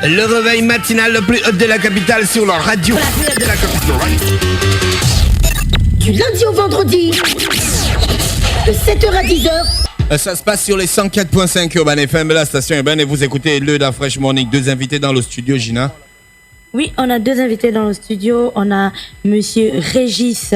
Le réveil matinal le plus hot de la capitale sur la radio. La plus haute de la capitale. Du lundi au vendredi, de 7h à 10h. Ça se passe sur les 104.5 Urban FM, la station urbaine, et vous écoutez le Da Fresh Morning. Deux invités dans le studio, Gina. Oui, on a deux invités dans le studio. On a Monsieur Régis,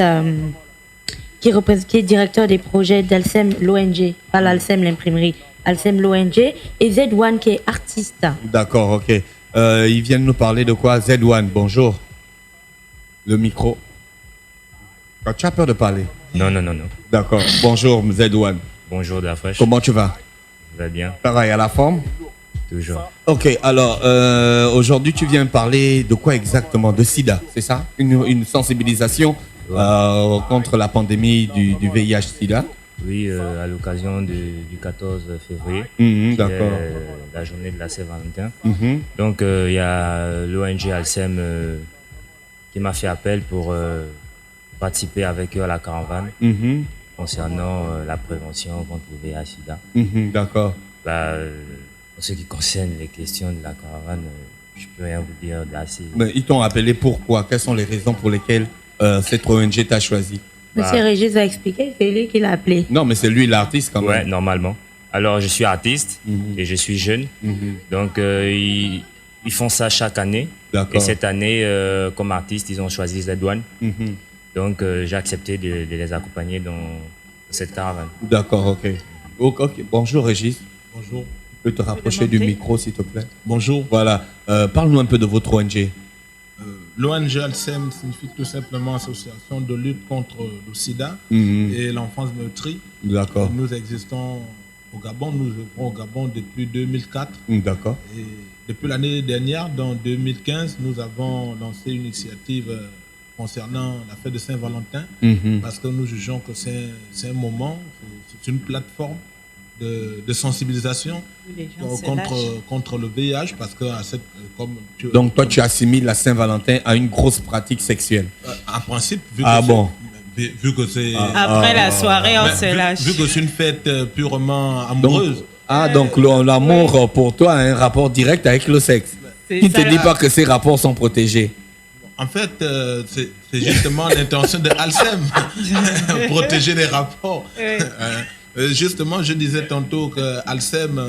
qui est directeur des projets d'Alcem l'ONG, pas l'Alcem l'imprimerie, Alcem l'ONG, et Z1 qui est artiste. D'accord, ok. Ils viennent nous parler de quoi? Z1, bonjour. Le micro. Quand tu as peur de parler? Non. D'accord, bonjour Z1. Bonjour Da Fresh. Comment tu vas? Ça va bien? Ça va, à la forme? Toujours. Ok, alors aujourd'hui tu viens parler de quoi exactement? De SIDA, c'est ça? Une sensibilisation contre la pandémie du VIH-SIDA? Oui, à l'occasion du 14 février, d'accord. La journée de la Saint-Valentin. Mhm. Donc il y a l'ONG Alcem qui m'a fait appel pour participer avec eux à la caravane concernant la prévention contre le VIH-SIDA. D'accord. En ce qui concerne les questions de la caravane, je peux rien vous dire d'assez. Mais ils t'ont appelé pourquoi? Quelles sont les raisons pour lesquelles cette ONG t'a choisi? Monsieur Régis va expliquer, c'est lui qui l'a appelé. Non, mais c'est lui l'artiste quand même. Ouais, normalement. Alors, je suis artiste et je suis jeune. Donc, ils font ça chaque année. D'accord. Et cette année, comme artiste, ils ont choisi Z1. Donc, j'ai accepté de les accompagner dans cette caravane. D'accord, ok. Ok. Bonjour Régis. Bonjour. Tu peux te rapprocher du micro s'il te plaît? Bonjour. Voilà. Parle-nous un peu de votre ONG. L'ONG Alcem signifie tout simplement Association de lutte contre le sida et l'enfance meurtrie. D'accord. Nous existons au Gabon, nous œuvrons au Gabon depuis 2004. D'accord. Et depuis l'année dernière, dans 2015, nous avons lancé une initiative concernant la fête de Saint-Valentin parce que nous jugeons que c'est un moment, c'est une plateforme de sensibilisation contre le VIH parce que donc toi tu assimiles la Saint-Valentin à une grosse pratique sexuelle. En principe, vu que c'est après la soirée on se lâche. Vu que c'est une fête purement amoureuse. Donc l'amour pour toi a un rapport direct avec le sexe. Qui ne te dit pas que ces rapports sont protégés? En fait, c'est justement l'intention de Alcem, protéger les rapports. Justement, je disais tantôt que Alcem,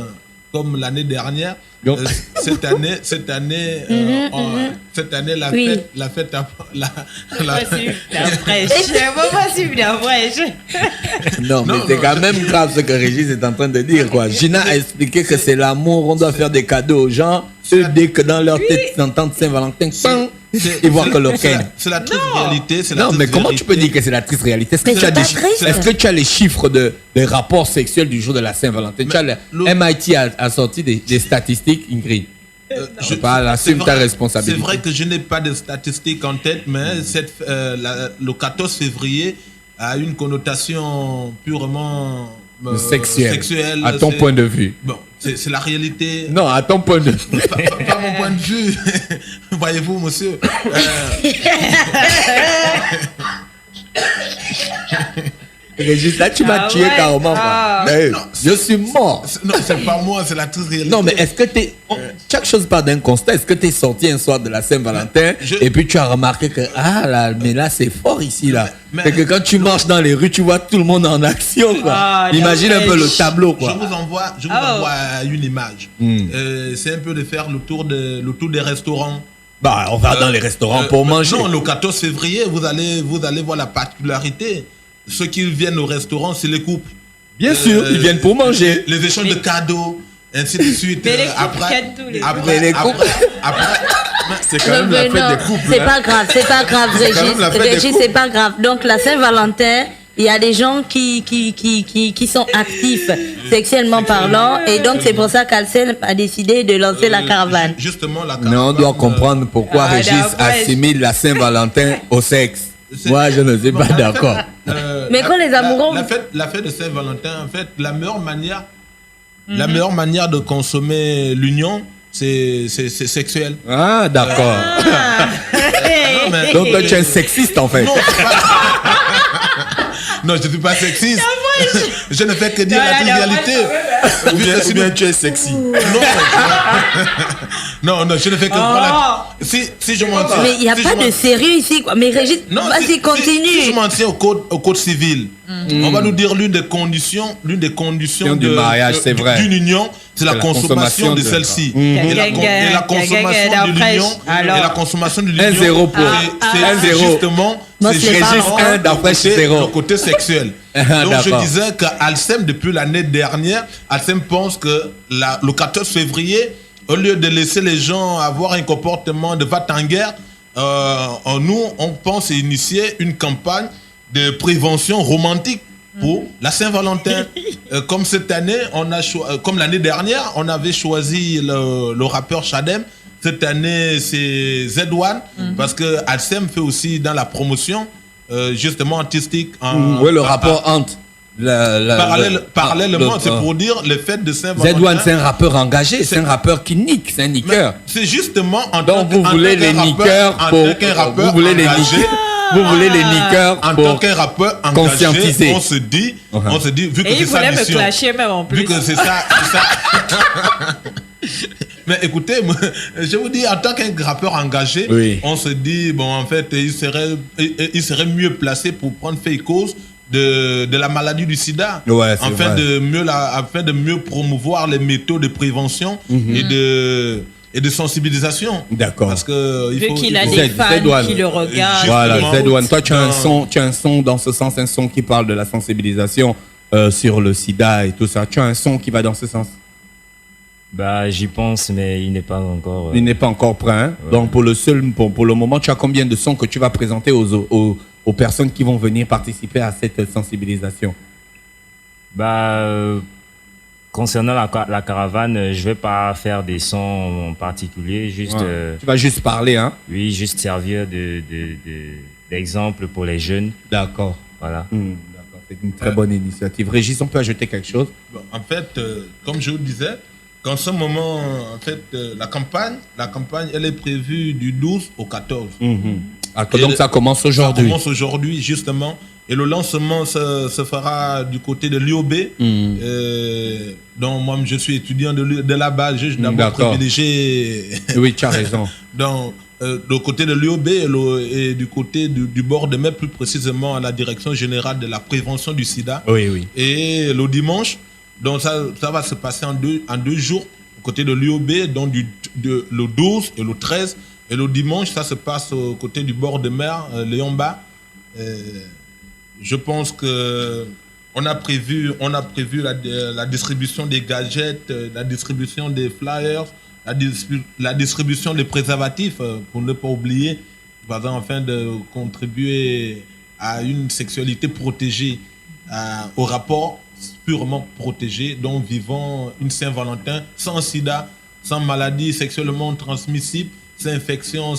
comme l'année dernière, cette année, la fête Non, mais c'est quand même grave ce que Régis est en train de dire, quoi. Gina a expliqué que c'est l'amour, on doit faire des cadeaux aux gens. Eux, dès que dans leur tête s'entendent Saint-Valentin, ils voient que le ken. C'est la triste réalité. Non, mais comment tu peux dire que c'est la triste réalité? Est-ce que tu as les chiffres des rapports sexuels du jour de la Saint-Valentin? MIT a sorti des statistiques, Ingrid. Je parle, assume ta responsabilité. C'est vrai que je n'ai pas de statistiques en tête, mais le 14 février a une connotation purement sexuelle. À ton point de vue. Bon, c'est la réalité. Non, à ton point de vue. Pas mon point de vue. Voyez-vous, monsieur. Régis, là, tu m'as tué carrément. Je suis mort. Non, c'est pas moi, c'est la triste réalité. Non, mais est-ce que chaque chose part d'un constat. Est-ce que tu es sorti un soir de la Saint-Valentin et puis tu as remarqué que, mais là, c'est fort ici, là. Et que quand tu marches dans les rues, tu vois tout le monde en action, quoi. Imagine un peu le tableau, quoi. Je vous envoie une image. C'est un peu de faire le tour des restaurants. On va dans les restaurants pour manger. Non, le 14 février, vous allez voir la particularité. Ceux qui viennent au restaurant, c'est les couples. Bien sûr, ils viennent pour manger. Les échanges de cadeaux, ainsi de suite. Mais les couples, après, c'est quand même la fête des couples. C'est pas grave, Régis, c'est pas grave. Donc la Saint-Valentin, il y a des gens qui sont actifs sexuellement parlant, et donc c'est pour ça qu'Alcem a décidé de lancer la caravane. Justement, la caravane. Mais on doit comprendre pourquoi Régis assimile la Saint-Valentin au sexe. Moi, je ne suis pas d'accord. Mais quand les amoureux... La fête de Saint-Valentin, en fait, la meilleure manière de consommer l'union, c'est sexuel. Ah, d'accord. Donc, tu es un sexiste, en fait. Non, je ne suis pas sexiste. Je ne fais que dire la trivialité. Ou bien tu es sexy. Non, je ne fais que prendre si je m'en tiens. Mais il n'y a pas de sérieux ici, quoi. Mais Régis, vas-y, continue. Si je m'en tiens au code civil, on va nous dire l'une des conditions du mariage, c'est vrai. D'une union, c'est la consommation de celle-ci. Et la consommation de l'union, 1-0 pour. C'est justement le côté sexuel. Donc je disais qu'Alcem, depuis l'année dernière, Alcem pense que le 14 février, au lieu de laisser les gens avoir un comportement de va-t-en-guerre, nous, on pense initier une campagne de prévention romantique pour la Saint-Valentin. Comme cette année, comme l'année dernière, on avait choisi le rappeur Shadem. Cette année, c'est Z1, parce que Alcem fait aussi dans la promotion, justement artistique. Oui, le rapport entre. Parallèlement, c'est pour dire le fait de Saint-Valentin. Z1, c'est un rappeur engagé, c'est un rappeur qui nique, c'est un niqueur. C'est justement donc vous voulez les niqueurs pour. Vous voulez les niqueurs. Vous voulez les niqueurs en tant qu'un rappeur engagé, on se dit, vu que c'est ça mission. Et il voulait me clasher même en plus. Vu que c'est ça. Mais écoutez, je vous dis, en tant qu'un rappeur engagé, on se dit, bon, en fait, il serait mieux placé pour prendre fait cause de la maladie du sida, afin de mieux promouvoir les méthodes de prévention et de sensibilisation. D'accord. Parce que vu qu'il a des fans qui le regardent. Voilà, Z1. Toi, tu as un son dans ce sens, un son qui parle de la sensibilisation sur le sida et tout ça. Tu as un son qui va dans ce sens? Bah, j'y pense, mais il n'est pas encore. Il n'est pas encore prêt. Hein? Ouais. Donc, pour le moment, tu as combien de sons que tu vas présenter aux personnes qui vont venir participer à cette sensibilisation? Bah, concernant la caravane, je vais pas faire des sons en particulier, juste. Tu vas juste parler, hein? Oui, juste servir d'exemple pour les jeunes. D'accord. Voilà. D'accord, c'est une très bonne initiative. Régis, on peut ajouter quelque chose? En fait, comme je vous disais, qu'en ce moment, en fait, la campagne, elle est prévue du 12 au 14. Donc ça commence aujourd'hui. Ça commence aujourd'hui, justement. Et le lancement se fera du côté de l'IOB. Donc moi, je suis étudiant de là-bas. J'ai d'abord privilégié... Oui, tu as raison. Donc, du côté de l'IOB et du côté du bord de mer, plus précisément à la Direction Générale de la Prévention du Sida. Oui. Et le dimanche, donc ça va se passer en deux jours, du côté de l'IOB, donc le 12 et le 13. Et le dimanche, ça se passe au côté du bord de mer, Léon-Bas. Je pense que on a prévu la distribution des gadgets, la distribution des flyers, la distribution des préservatifs, pour ne pas oublier, afin de contribuer à une sexualité protégée, au rapport purement protégé, donc vivant une Saint-Valentin sans sida, sans maladie sexuellement transmissible, sans infection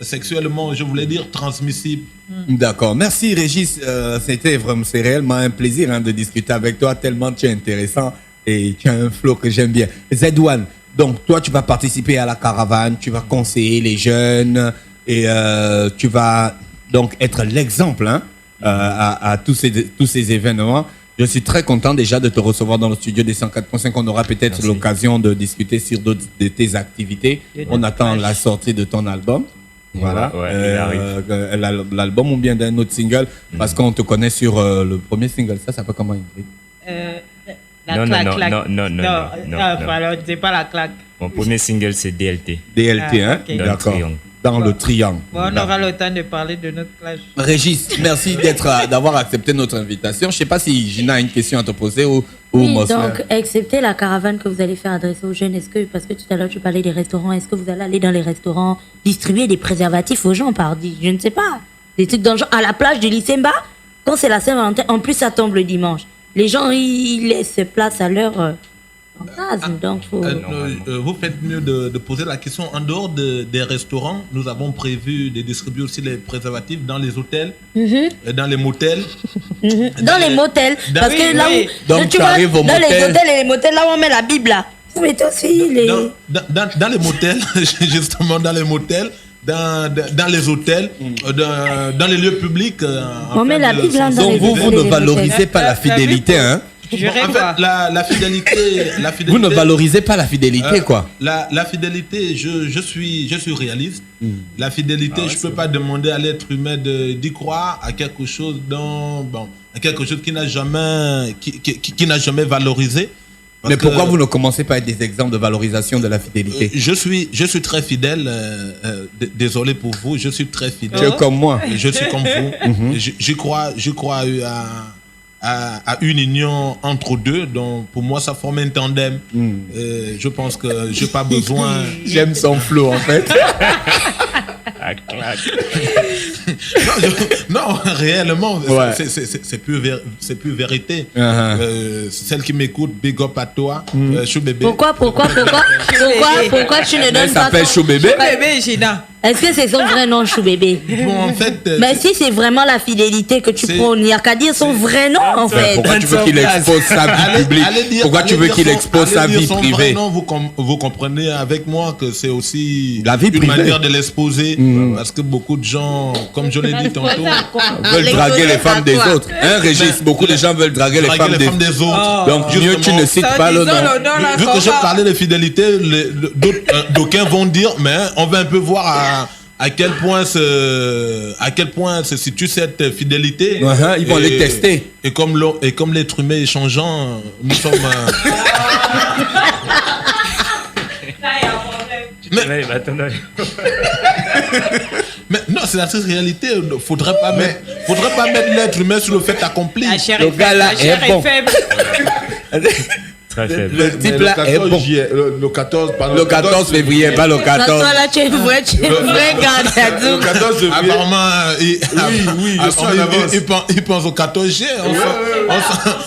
sexuellement, je voulais dire, transmissible. D'accord. Merci Régis. C'est réellement un plaisir de discuter avec toi, tellement tu es intéressant et tu as un flow que j'aime bien. Z1, donc toi tu vas participer à la caravane, tu vas conseiller les jeunes et tu vas donc être l'exemple à tous ces événements. Je suis très content déjà de te recevoir dans le studio des 104.5. On aura peut-être l'occasion de discuter sur d'autres de tes activités. On attend la sortie de ton album. Voilà. L'album ou bien d'un autre single, parce qu'on te connaît sur le premier single. Ça s'appelle comment, Ingrid? Non. Alors, c'est pas la claque. Mon premier single, c'est DLT. DLT, hein? Okay. D'accord. Dans le triangle. Bon, on aura le temps de parler de notre clash. Régis, merci d'avoir accepté notre invitation. Je ne sais pas si Gina a une question à te poser ou donc, accepter la caravane que vous allez faire adresser aux jeunes, parce que tout à l'heure tu parlais des restaurants, est-ce que vous allez aller dans les restaurants distribuer des préservatifs aux gens, je ne sais pas, des trucs dans le genre, à la plage du Lycémba, quand c'est la Saint-Valentin, en plus ça tombe le dimanche. Les gens, ils laissent place à leur fantasme, donc vous faites mieux de poser la question. En dehors des restaurants, nous avons prévu de distribuer aussi les préservatifs dans les hôtels, dans les motels. Dans les motels, parce que là où donc, tu vois, dans les hôtels et les motels, là où on met la Bible, là, vous mettez aussi les... Dans les motels, justement dans les motels, dans les hôtels, dans les lieux publics. On met la Bible dans les hôtels. Donc vous ne valorisez pas la fidélité, hein? Jurez en quoi. fait, la fidélité... Vous ne valorisez pas la fidélité, quoi. La fidélité, je suis réaliste. La fidélité, je ne peux pas demander à l'être humain d'y croire à quelque chose à quelque chose qui n'a jamais valorisé. Mais pourquoi vous ne commencez pas avec des exemples de valorisation de la fidélité? Je suis très fidèle. Désolé pour vous, je suis très fidèle. Tu es comme moi. Je suis comme vous. Je crois à une union entre deux. Donc pour moi, ça forme un tandem. Je pense que j'ai pas besoin. J'aime son flow, en fait. Non, réellement, Ouais. c'est plus vérité. Celle qui m'écoute, big up à toi, chou bébé. Pourquoi tu ne Elle donnes pas s'appelle son... Chou Bébé. Bébé, Gina. Est-ce que c'est son vrai nom, Chou Bébé? Bon, en fait, Mais si c'est vraiment la fidélité que tu prônes, il n'y a qu'à dire son vrai nom, en fait. Pourquoi tu veux qu'il expose sa vie publique? Pourquoi tu veux qu'il expose sa vie privée? Non, vous comprenez avec moi que c'est aussi La vie une privée. manière de l'exposer. Parce que beaucoup de gens, comme je l'ai dit tantôt, Veulent draguer les femmes des autres. Hein, Régis? Beaucoup de gens veulent draguer les femmes des autres. Donc, mieux tu ne cites pas le nom. Vu que je parlais de fidélité, d'aucuns vont dire, mais on va un peu voir à quel point se situe cette fidélité. Ils vont les tester. Et comme l'être humain est changeant, nous sommes... Mais non, c'est la triste réalité. Faudrait pas mettre l'être humain sur le fait accompli. La chair Le est gars là faible. La chair est est bon. faible. Très faible. Le type là est bon. Le 14, pardon. Le 14 février, pas le 14. Toi, là, tu es vrai gars, Le 14 février. Apparemment, oui, je suis en avance. il pense au 14 juillet.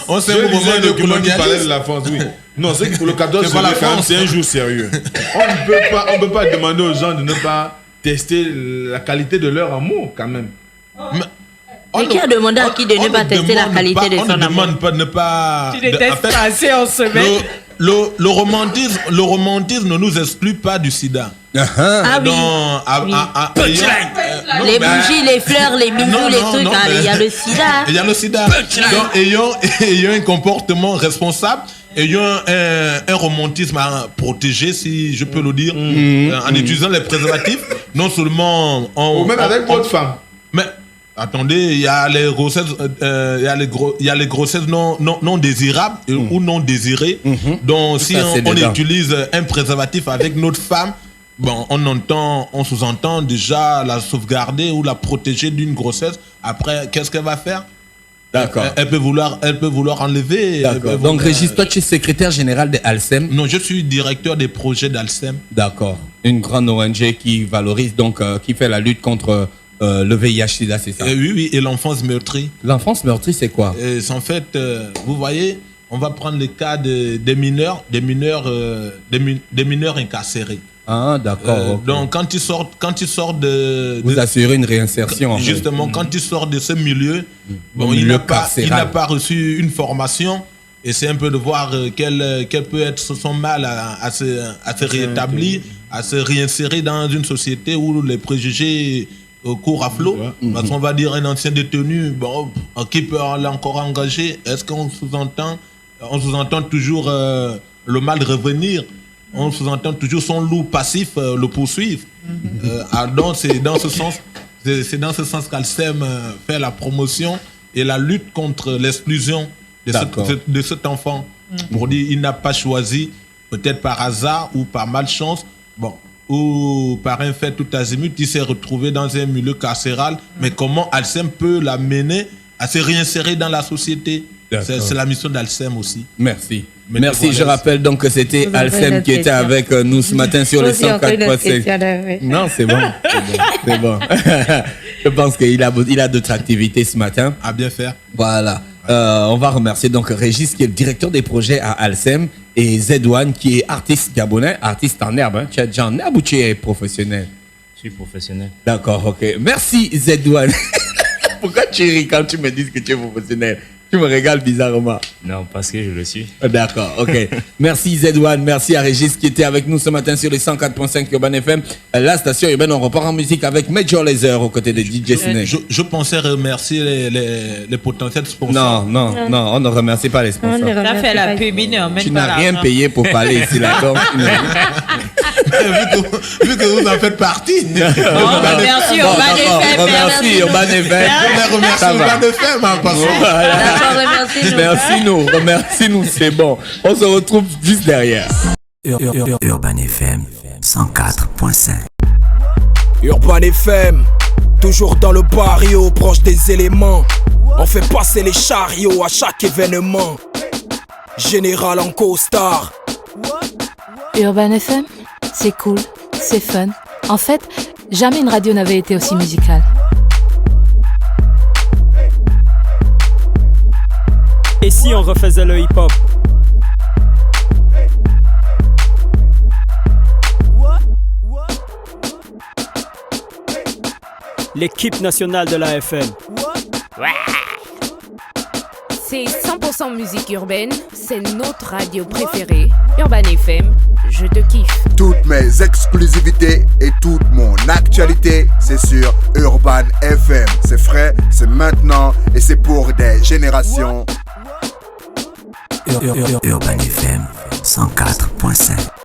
On sait Je au moment disais un de document qui parlait de colonialisme. la France, oui. Non, c'est que pour le 14 C'est pas la février, quand même, France. c'est un jour sérieux. On ne peut pas demander aux gens de ne pas tester la qualité de leur amour, quand même. Mais qui a demandé à qui de ne pas tester la qualité de son amour? On ne amour? demande pas de ne pas... Tu détestes en fait, passer en semaine. le romantisme ne nous exclut pas du sida. Ah oui. Les bougies, les fleurs, les bijoux, les trucs, il y a le sida. Il y a le sida. Donc, ayant un comportement responsable, ayant un romantisme à protéger, si je peux le dire, en utilisant les préservatifs, non seulement... Ou même avec votre femme. Mais attendez, il y a les grossesses, il y a les grossesses non désirables ou non désirées. Donc, si on utilise un préservatif avec notre femme, bon, on sous-entend déjà la sauvegarder ou la protéger d'une grossesse. Après, qu'est-ce qu'elle va faire? D'accord. Elle peut vouloir enlever. D'accord. Donc, Régis, toi, tu es secrétaire général de Alcem. Non, je suis directeur des projets d'Alcem. D'accord. Une grande ONG qui valorise, donc, qui fait la lutte contre le VIH-Sida, c'est ça? Oui, et l'enfance meurtrie. L'enfance meurtrie, c'est quoi? En fait, vous voyez, on va prendre le cas des mineurs incarcérés. Ah, d'accord. Okay. Donc, quand ils sortent vous assurez une réinsertion. Justement, quand ils sortent de ce milieu, bon, il n'a pas reçu une formation. Et c'est un peu de voir quel peut être son mal à se rétablir, à se réinsérer dans une société où les préjugés courent à flot. Parce qu'on va dire un ancien détenu, bon, qui peut encore engager? Est-ce qu'on sous-entend toujours le mal revenir? On sous-entend toujours son loup passif le poursuivre. Donc c'est dans ce sens qu'Alcem fait la promotion et la lutte contre l'exclusion de cet enfant. Pour dire il n'a pas choisi, peut-être par hasard ou par malchance, bon, ou par un fait tout azimut, il s'est retrouvé dans un milieu carcéral. Mais comment Alcem peut l'amener à se réinsérer dans la société? C'est la mission d'Alcem aussi. Merci. Merci, je rappelle donc que c'était Alcem qui était avec nous ce matin sur le 104.5. Non, c'est bon. C'est bon. Je pense qu'il a d'autres activités ce matin. À bien faire. Voilà. On va remercier donc Régis qui est le directeur des projets à Alcem et Zedouane qui est artiste gabonais, artiste en herbe. Hein. Tu es déjà en herbe ou tu es professionnel? Je suis professionnel. D'accord, ok. Merci Zedouane. Pourquoi tu ris quand tu me dis que tu es professionnel? Tu me régales bizarrement. Non, parce que je le suis. D'accord, ok. Merci Z1, merci à Régis qui était avec nous ce matin sur les 104.5 Urban FM. La station urbaine, on repart en musique avec Major Lazer aux côtés de DJ Snake. Je pensais remercier les potentiels sponsors. Non, on ne remercie pas les sponsors. Ça fait la pub, tu n'as rien payé pour parler ici, là. Donc, vu que vous en faites partie. Merci Urban FM. Merci Urban FM. Remercie Urban FM en passant. Remercie-nous, c'est bon. On se retrouve juste derrière. Urban FM 104.5. Urban FM, toujours dans le barrio, proche des éléments. On fait passer les chariots à chaque événement. Général en costard. Urban FM, c'est cool, c'est fun. En fait, jamais une radio n'avait été aussi musicale. Et si on refaisait le hip-hop? L'équipe nationale de la FM. C'est 100% musique urbaine, c'est notre radio préférée. Urban FM, je te kiffe. Toutes mes exclusivités et toute mon actualité, c'est sur Urban FM. C'est frais, c'est maintenant et c'est pour des générations. Urban FM 104.5.